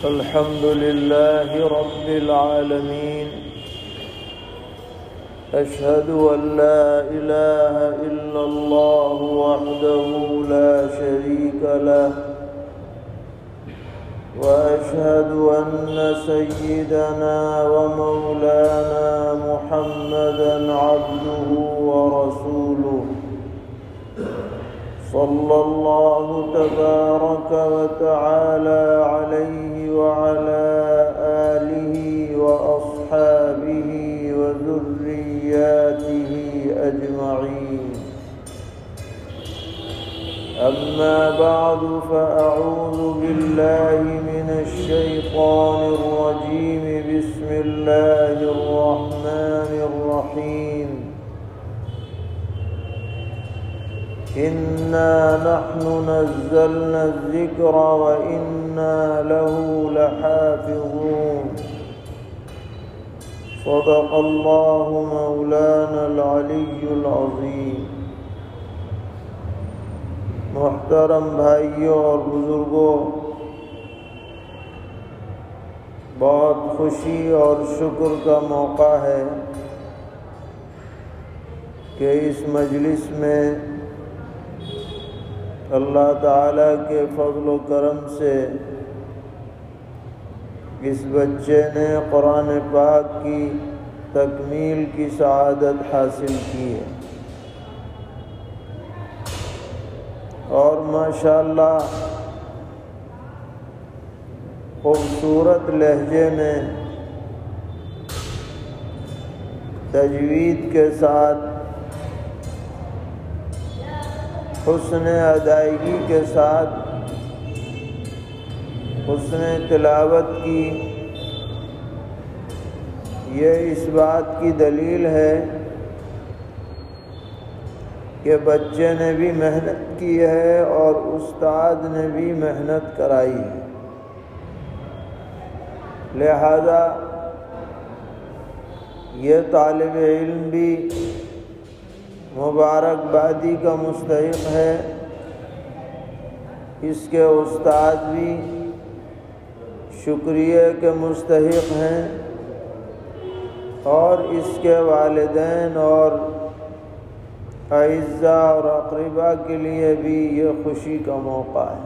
الحمد لله رب العالمين أشهد أن لا إله إلا الله وحده لا شريك له وأشهد أن سيدنا ومولانا محمدًا عبده ورسوله صلى الله تبارك وتعالى عليه وعلى آله وأصحابه وذرياته أجمعين. أما بعد فأعوذ بالله من الشيطان الرجيم. بسم الله الرحمن الرحيم. إنا نحن نزلنا الذكر وإنا له لحافظون. صدق الله مولانا العلی العظیم. محترم بھائیوں اور بزرگوں، بہت خوشی اور شکر کا موقع ہے کہ اس مجلس میں اللہ تعالیٰ کے فضل و کرم سے اس بچے نے قرآن پاک کی تکمیل کی سعادت حاصل کی ہے، اور ماشاءاللہ خوبصورت لہجے میں تجوید کے ساتھ حسن ادائیگی کے ساتھ حسن تلاوت کی، یہ اس بات کی دلیل ہے کہ بچے نے بھی محنت کی ہے اور استاد نے بھی محنت کرائی ہے، لہذا یہ طالب علم بھی مبارکبادی کا مستحق ہے، اس کے استاد بھی شکریہ کے مستحق ہیں، اور اس کے والدین اور اعزاء اور اقربا کے لیے بھی یہ خوشی کا موقع ہے۔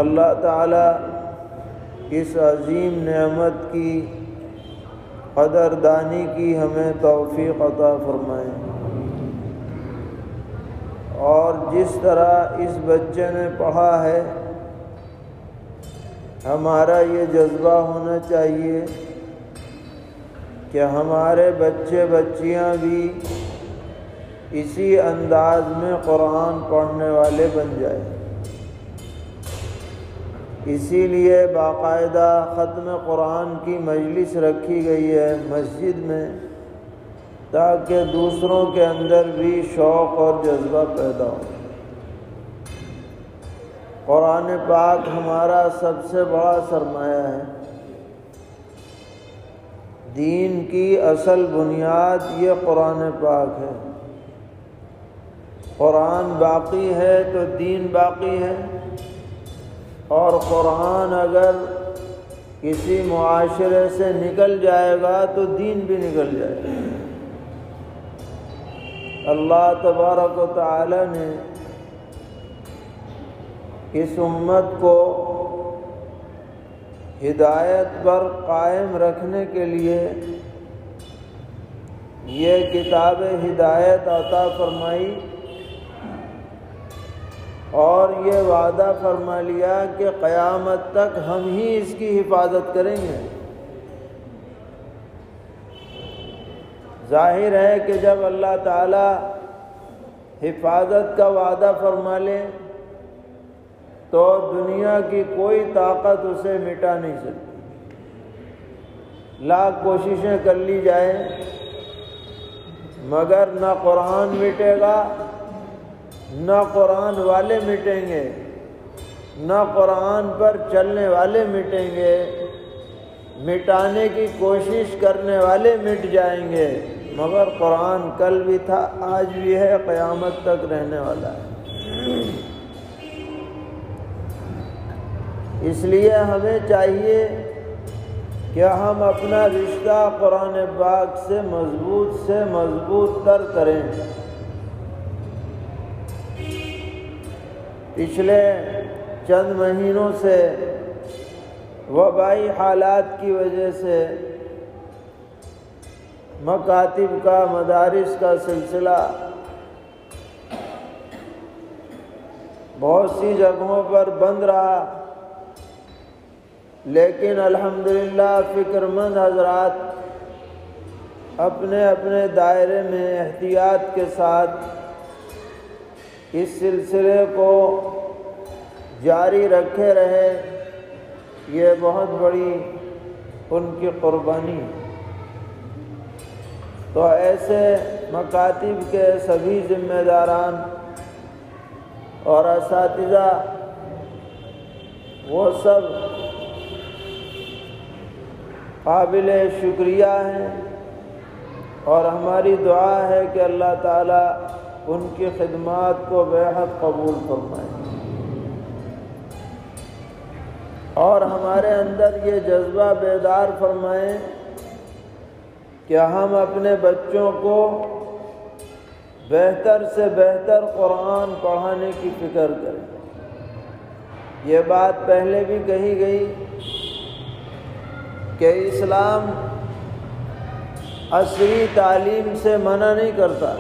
اللہ تعالیٰ اس عظیم نعمت کی قدردانی کی ہمیں توفیق عطا فرمائے، اور جس طرح اس بچے نے پڑھا ہے ہمارا یہ جذبہ ہونا چاہیے کہ ہمارے بچے بچیاں بھی اسی انداز میں قرآن پڑھنے والے بن جائیں۔ اسی لیے باقاعدہ ختم قرآن کی مجلس رکھی گئی ہے مسجد میں، تاکہ دوسروں کے اندر بھی شوق اور جذبہ پیدا ہو۔ قرآن پاک ہمارا سب سے بڑا سرمایہ ہے، دین کی اصل بنیاد یہ قرآن پاک ہے۔ قرآن باقی ہے تو دین باقی ہے، اور قرآن اگر کسی معاشرے سے نکل جائے گا تو دین بھی نکل جائے گا۔ اللہ تبارک و تعالی نے اس امت کو ہدایت پر قائم رکھنے کے لیے یہ کتاب ہدایت عطا فرمائی، اور یہ وعدہ فرما لیا کہ قیامت تک ہم ہی اس کی حفاظت کریں گے۔ ظاہر ہے کہ جب اللہ تعالی حفاظت کا وعدہ فرما لے تو دنیا کی کوئی طاقت اسے مٹا نہیں سکتی، لاکھ کوششیں کر لی جائیں مگر نہ قرآن مٹے گا، نہ قرآن والے مٹیں گے، نہ قرآن پر چلنے والے مٹیں گے، مٹانے کی کوشش کرنے والے مٹ جائیں گے، مگر قرآن کل بھی تھا، آج بھی ہے، قیامت تک رہنے والا ہے۔ اس لیے ہمیں چاہیے کہ ہم اپنا رشتہ قرآن پاک سے مضبوط تر کریں۔ پچھلے چند مہینوں سے وبائی حالات کی وجہ سے مکاتب کا، مدارس کا سلسلہ بہت سی جگہوں پر بند رہا، لیکن الحمدللہ فکر مند حضرات اپنے اپنے دائرے میں احتیاط کے ساتھ اس سلسلے کو جاری رکھے رہے۔ یہ بہت بڑی ان کی قربانی۔ تو ایسے مکاتب کے سبھی ذمہ داران اور اساتذہ وہ سب قابل شکریہ ہیں، اور ہماری دعا ہے کہ اللہ تعالیٰ ان کی خدمات کو بے حد قبول فرمائے، اور ہمارے اندر یہ جذبہ بیدار فرمائیں کہ ہم اپنے بچوں کو بہتر سے بہتر قرآن پڑھانے کی فکر کریں۔ یہ بات پہلے بھی کہی گئی کہ اسلام عصری تعلیم سے منع نہیں کرتا۔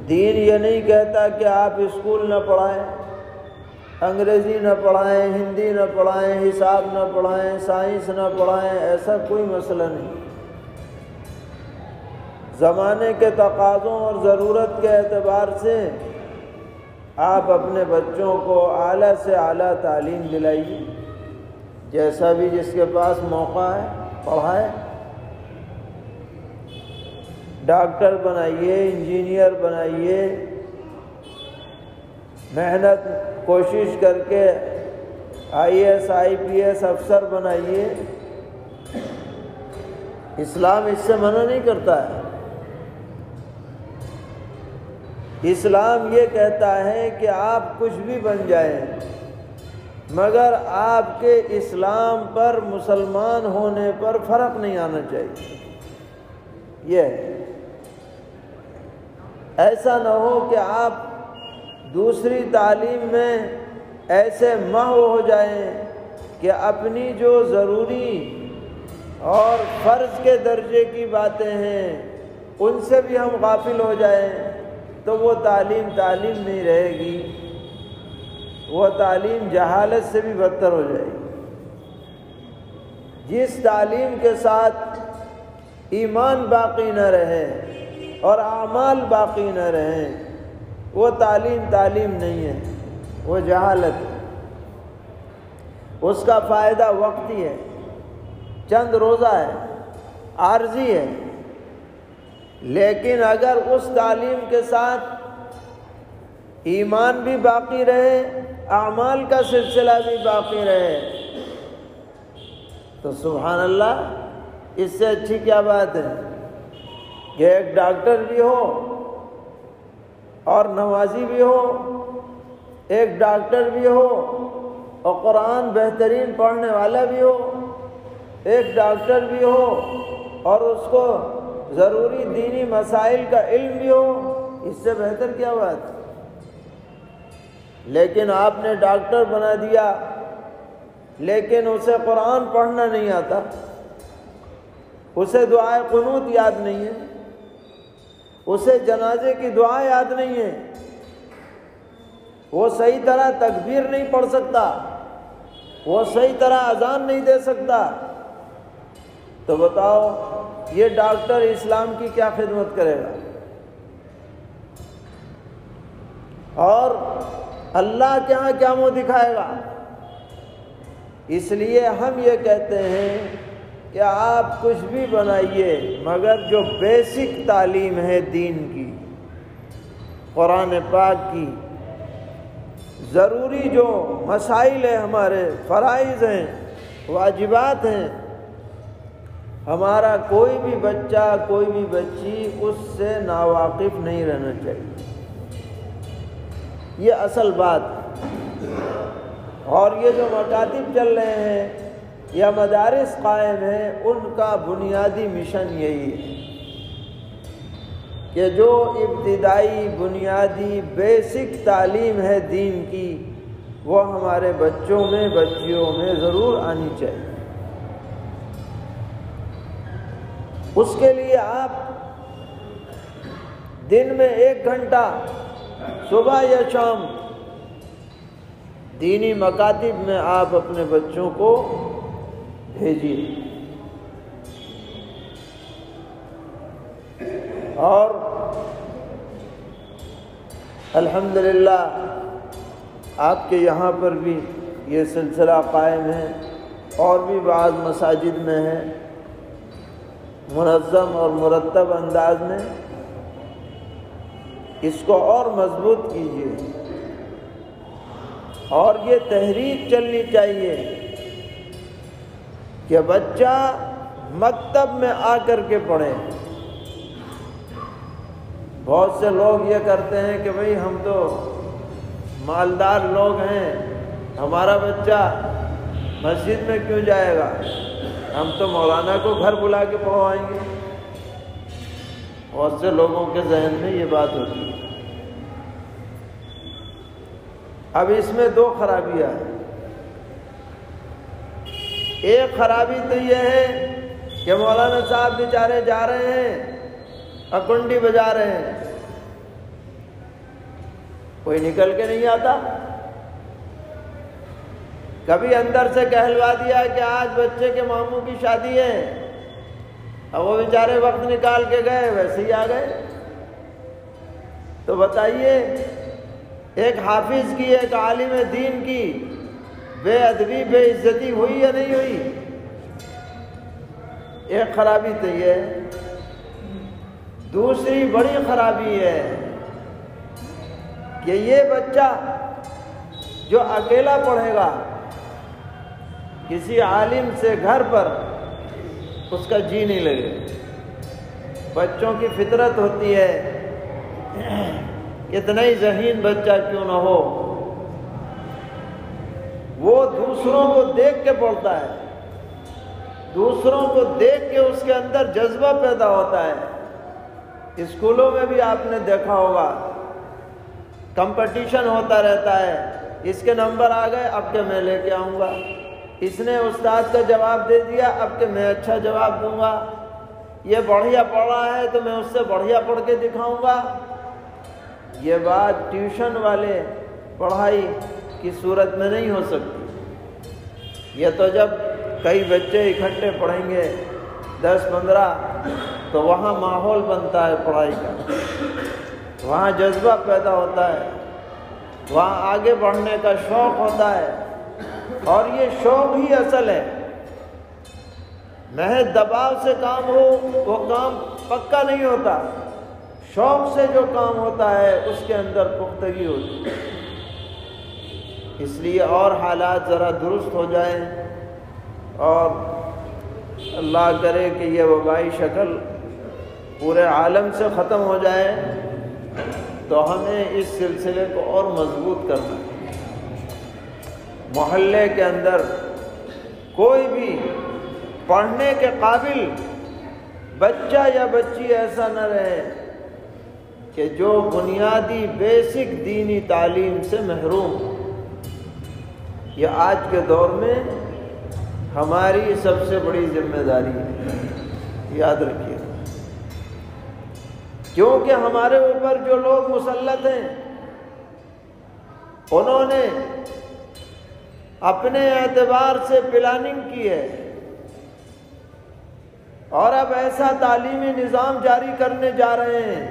دین یہ نہیں کہتا کہ آپ اسکول نہ پڑھائیں، انگریزی نہ پڑھائیں، ہندی نہ پڑھائیں، حساب نہ پڑھائیں، سائنس نہ پڑھائیں، ایسا کوئی مسئلہ نہیں۔ زمانے کے تقاضوں اور ضرورت کے اعتبار سے آپ اپنے بچوں کو اعلیٰ سے اعلیٰ تعلیم دلائیے، جیسا بھی جس کے پاس موقع ہے پڑھائے، ڈاکٹر بنائیے، انجینئر بنائیے، محنت کوشش کر کے IAS IPS افسر بنائیے۔ اسلام اس سے منع نہیں کرتا ہے۔ اسلام یہ کہتا ہے کہ آپ کچھ بھی بن جائیں، مگر آپ کے اسلام پر، مسلمان ہونے پر فرق نہیں آنا چاہیے۔ یہ ہے، ایسا نہ ہو کہ آپ دوسری تعلیم میں ایسے محو ہو جائیں کہ اپنی جو ضروری اور فرض کے درجے کی باتیں ہیں ان سے بھی ہم غافل ہو جائیں، تو وہ تعلیم نہیں رہے گی، وہ تعلیم جہالت سے بھی بدتر ہو جائے گی۔ جس تعلیم کے ساتھ ایمان باقی نہ رہے اور اعمال باقی نہ رہیں، وہ تعلیم نہیں ہے، وہ جہالت ہے۔ اس کا فائدہ وقتی ہے، چند روزہ ہے، عارضی ہے، لیکن اگر اس تعلیم کے ساتھ ایمان بھی باقی رہے، اعمال کا سلسلہ بھی باقی رہے، تو سبحان اللہ، اس سے اچھی کیا بات ہے کہ ایک ڈاکٹر بھی ہو اور نمازی بھی ہو، ایک ڈاکٹر بھی ہو اور قرآن بہترین پڑھنے والا بھی ہو، ایک ڈاکٹر بھی ہو اور اس کو ضروری دینی مسائل کا علم بھی ہو، اس سے بہتر کیا بات ہے؟ لیکن آپ نے ڈاکٹر بنا دیا، لیکن اسے قرآن پڑھنا نہیں آتا، اسے دعائے قنوت یاد نہیں ہے، اسے جنازے کی دعا یاد نہیں ہے، وہ صحیح طرح تکبیر نہیں پڑھ سکتا، وہ صحیح طرح اذان نہیں دے سکتا، تو بتاؤ یہ ڈاکٹر اسلام کی کیا خدمت کرے گا؟ اور اللہ کے ہاں کیا منہ دکھائے گا؟ اس لیے ہم یہ کہتے ہیں کہ آپ کچھ بھی بنائیے، مگر جو بیسک تعلیم ہے دین کی، قرآن پاک کی، ضروری جو مسائل ہیں، ہمارے فرائض ہیں، واجبات ہیں، ہمارا کوئی بھی بچہ، کوئی بھی بچی اس سے ناواقف نہیں رہنا چاہیے۔ یہ اصل بات ہے۔ اور یہ جو مکاتب چل رہے ہیں یا مدارس قائم ہیں، ان کا بنیادی مشن یہی ہے کہ جو ابتدائی بنیادی بیسک تعلیم ہے دین کی، وہ ہمارے بچوں میں بچیوں میں ضرور آنی چاہیے۔ اس کے لیے آپ دن میں 1 گھنٹہ صبح یا شام دینی مکاتب میں آپ اپنے بچوں کو بھیجیے، اور الحمدللہ آپ کے یہاں پر بھی یہ سلسلہ قائم ہے، اور بھی بعض مساجد میں ہے، منظم اور مرتب انداز میں۔ اس کو اور مضبوط کیجیے، اور یہ تحریک چلنی چاہیے کہ بچہ مکتب میں آ کر کے پڑھے۔ بہت سے لوگ یہ کرتے ہیں کہ بھئی ہم تو مالدار لوگ ہیں، ہمارا بچہ مسجد میں کیوں جائے گا، ہم تو مولانا کو گھر بلا کے پڑھوائیں گے۔ بہت سے لوگوں کے ذہن میں یہ بات ہوتی ہے۔ اب اس میں 2 خرابیاں ہیں۔ ایک خرابی تو یہ ہے کہ مولانا صاحب بیچارے جا رہے ہیں اور کنڈی بجا رہے ہیں، کوئی نکل کے نہیں آتا۔ کبھی اندر سے کہلوا دیا کہ آج بچے کے ماموں کی شادی ہے، اب وہ بیچارے وقت نکال کے گئے، ویسے ہی آ گئے۔ تو بتائیے، ایک حافظ کی، ایک عالم دین کی بے ادبی، بے عزتی ہوئی یا نہیں ہوئی؟ ایک خرابی تو یہ ہے۔ دوسری بڑی خرابی ہے کہ یہ بچہ جو اکیلا پڑھے گا کسی عالم سے گھر پر، اس کا جی نہیں لگے۔ بچوں کی فطرت ہوتی ہے، کتنا ہی ذہین بچہ کیوں نہ ہو، وہ دوسروں کو دیکھ کے پڑھتا ہے، دوسروں کو دیکھ کے اس کے اندر جذبہ پیدا ہوتا ہے۔ اسکولوں میں بھی آپ نے دیکھا ہوگا، کمپٹیشن ہوتا رہتا ہے، اس کے نمبر آ گئے، اب کہ میں لے کے آؤں گا، اس نے استاد کا جواب دے دیا، اب کہ میں اچھا جواب دوں گا، یہ بڑھیا پڑھ رہا ہے تو میں اس سے بڑھیا پڑھ کے دکھاؤں گا۔ یہ بات ٹیوشن والے پڑھائی کی صورت میں نہیں ہو سکتی۔ یہ تو جب کئی بچے اکٹھے پڑھیں گے، 10-15، تو وہاں ماحول بنتا ہے پڑھائی کا، وہاں جذبہ پیدا ہوتا ہے، وہاں آگے بڑھنے کا شوق ہوتا ہے، اور یہ شوق ہی اصل ہے۔ محض دباؤ سے کام ہو وہ کام پکا نہیں ہوتا، شوق سے جو کام ہوتا ہے اس کے اندر پختگی ہوتی ہے۔ اس لیے اور حالات ذرا درست ہو جائیں، اور اللہ کرے کہ یہ وبائی شکل پورے عالم سے ختم ہو جائے، تو ہمیں اس سلسلے کو اور مضبوط کرنا ہے۔ محلے کے اندر کوئی بھی پڑھنے کے قابل بچہ یا بچی ایسا نہ رہے کہ جو بنیادی بیسک دینی تعلیم سے محروم ہو۔ یہ آج کے دور میں ہماری سب سے بڑی ذمہ داری ہے، یاد رکھیے، کیونکہ ہمارے اوپر جو لوگ مسلط ہیں انہوں نے اپنے اعتبار سے پلاننگ کی ہے، اور اب ایسا تعلیمی نظام جاری کرنے جا رہے ہیں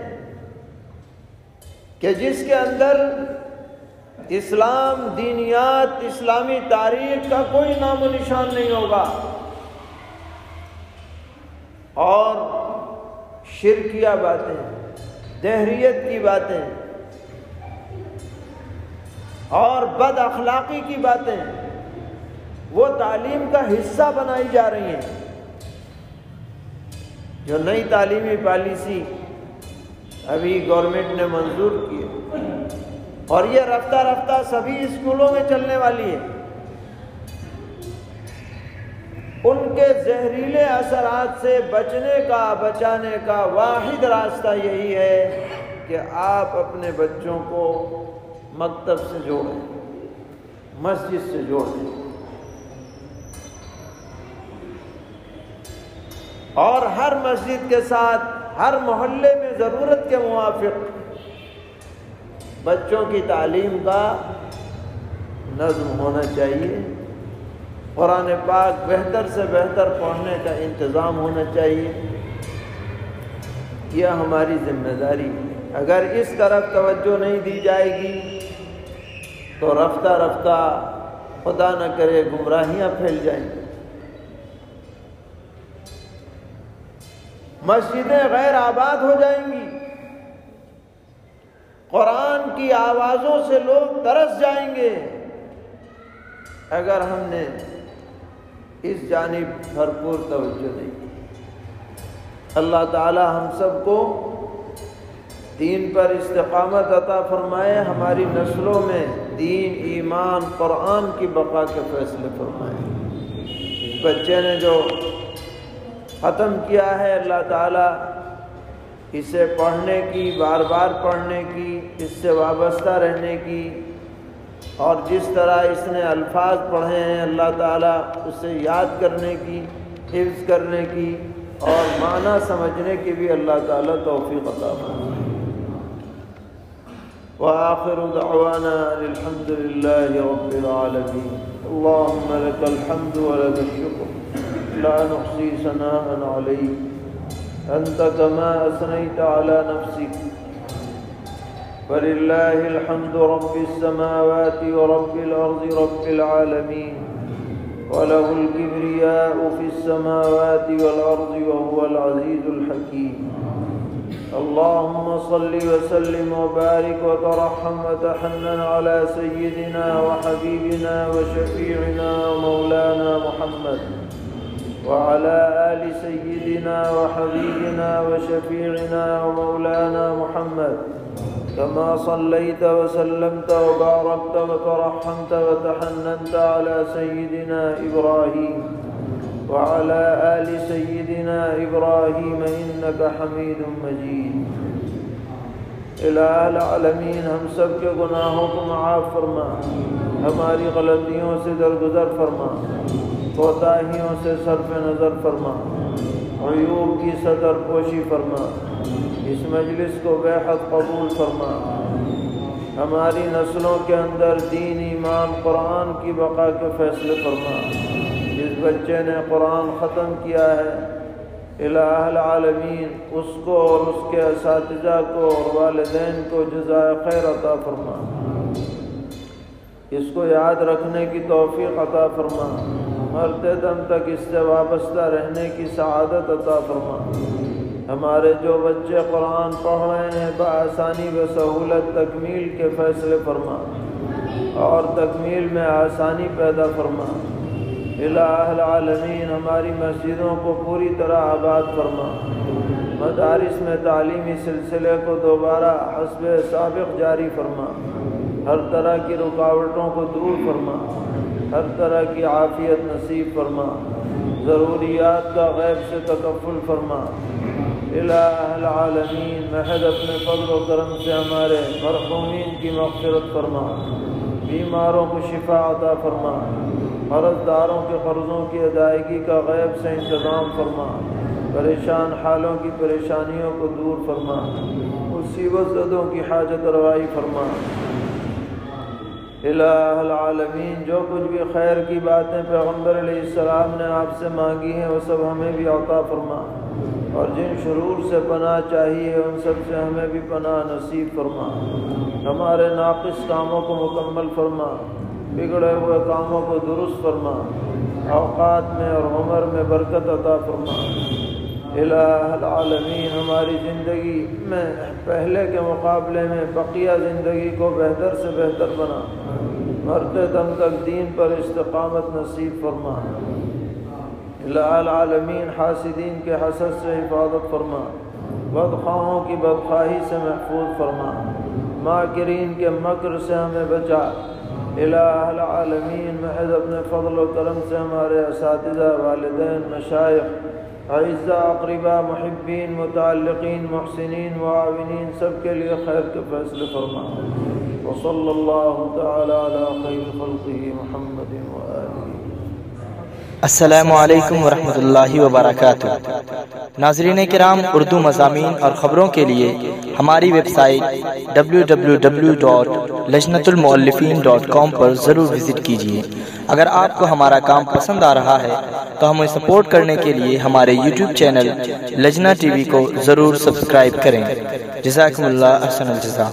کہ جس کے اندر اسلام، دینیات، اسلامی تاریخ کا کوئی نام و نشان نہیں ہوگا، اور شرکیہ باتیں، دہریت کی باتیں اور بد اخلاقی کی باتیں وہ تعلیم کا حصہ بنائی جا رہی ہیں۔ جو نئی تعلیمی پالیسی ابھی گورنمنٹ نے منظور کی ہے، اور یہ رفتہ رفتہ سبھی اسکولوں میں چلنے والی ہے۔ ان کے زہریلے اثرات سے بچانے کا واحد راستہ یہی ہے کہ آپ اپنے بچوں کو مکتب سے جوڑیں، مسجد سے جوڑیں، اور ہر مسجد کے ساتھ ہر محلے میں ضرورت کے موافق بچوں کی تعلیم کا نظم ہونا چاہیے، قرآن پاک بہتر سے بہتر پڑھنے کا انتظام ہونا چاہیے۔ یہ ہماری ذمہ داری ہے۔ اگر اس طرف توجہ نہیں دی جائے گی تو رفتہ رفتہ خدا نہ کرے گمراہیاں پھیل جائیں گی، مسجدیں غیر آباد ہو جائیں گی، قرآن کی آوازوں سے لوگ ترس جائیں گے اگر ہم نے اس جانب بھرپور توجہ نہیں کی۔ اللہ تعالی ہم سب کو دین پر استقامت عطا فرمائے، ہماری نسلوں میں دین، ایمان، قرآن کی بقا کے فیصلے فرمائے۔ اس بچے نے جو ختم کیا ہے، اللہ تعالیٰ اسے پڑھنے کی، بار بار پڑھنے کی، اس سے وابستہ رہنے کی، اور جس طرح اس نے الفاظ پڑھے ہیں اللہ تعالیٰ اسے یاد کرنے کی، حفظ کرنے کی اور معنی سمجھنے کی بھی اللہ تعالیٰ توفیق عطا فرمائے۔ وآخر دعوانا الحمد لله رب العالمين اللهم لك الحمد ولك الشكر لا نحصي ثناء عليك أنت كما أثنيت على نفسك فلله الحمد رب السماوات ورب الأرض رب العالمين وله الكبرياء في السماوات والأرض وهو العزيز الحكيم اللهم صل وسلم وبارك وترحم وتحنن على سيدنا وحبيبنا وشفيعنا ومولانا محمد وعلى آل سيدنا وحبيبنا وشفيعنا ومولانا محمد كما صليت وسلمت وباركت وترحمت وتحننت على سيدنا إبراهيم وعلى آل سيدنا إبراهيم إنك حميد مجيد۔ الہ العالمین ہم سب کے گناہوں کو معاف فرما، ہماری غلطیوں سے درگزر فرما، کوتاہیوں سے صرف نظر فرما، عیوب کی ستر پوشی فرما، اس مجلس کو بے حد قبول فرما، ہماری نسلوں کے اندر دین، ایمان، قرآن کی بقا کے فیصلے فرما۔ جس بچے نے قرآن ختم کیا ہے الہ العالمین اس کو اور اس کے اساتذہ کو اور والدین کو جزائے خیر عطا فرما، اس کو یاد رکھنے کی توفیق عطا فرما، مرتے دم تک اس سے وابستہ رہنے کی سعادت عطا فرما۔ ہمارے جو بچے قرآن پڑھ رہے ہیں بآسانی و سہولت تکمیل کے فیصلے فرما اور تکمیل میں آسانی پیدا فرما۔ الہ العالمین ہماری مسجدوں کو پوری طرح آباد فرما، مدارس میں تعلیمی سلسلے کو دوبارہ حسب سابق جاری فرما، ہر طرح کی رکاوٹوں کو دور فرما، ہر طرح کی عافیت نصیب فرما، ضروریات کا غیب سے تکفل فرما۔ الہ العالمین محض اپنے فضل و کرم سے ہمارے مرحومین کی مغفرت فرما، بیماروں کو شفا عطا فرما، قرض داروں کے قرضوں کی ادائیگی کا غیب سے انتظام فرما، پریشان حالوں کی پریشانیوں کو دور فرما، مصیبت زدوں کی حاجت روائی فرما۔ الہ العالمین جو کچھ بھی خیر کی باتیں پیغمبر علیہ السلام نے آپ سے مانگی ہیں وہ سب ہمیں بھی عطا فرما، اور جن شرور سے پناہ چاہیے ان سب سے ہمیں بھی پناہ نصیب فرما۔ ہمارے ناقص کاموں کو مکمل فرما، بگڑے ہوئے کاموں کو درست فرما، اوقات میں اور عمر میں برکت عطا فرما۔ الہ العالمین ہماری زندگی میں پہلے کے مقابلے میں بقیہ زندگی کو بہتر سے بہتر بنا، مرتے دم تک دین پر استقامت نصیب فرما۔ الہ العالمین حاسدین کے حسد سے حفاظت فرما، بدخواہوں کی بدخواہی سے محفوظ فرما، ماکرین کے مکر سے ہمیں بچا۔ الہ العالمین محض اپنے فضل و کرم سے ہمارے اساتذہ، والدین، مشائخ، اعزاء، اقرباء، محبین، متعلقین، محسنین، معاونین سب کے لیے خیر کے فیصلے فرما۔ وصلی اللہ تعالی علی خیر خلقہ محمد وآلہ۔ السلام علیکم ورحمۃ اللہ وبرکاتہ۔ ناظرین کرام، اردو مضامین اور خبروں کے لیے ہماری ویب سائٹ www.lajnatulmuallifin.com پر ضرور وزٹ کیجیے۔ اگر آپ کو ہمارا کام پسند آ رہا ہے تو ہمیں سپورٹ کرنے کے لیے ہمارے YouTube channel Lajna T V کو ضرور سبسکرائب کریں۔ جزاکم اللہ احسن الجزا۔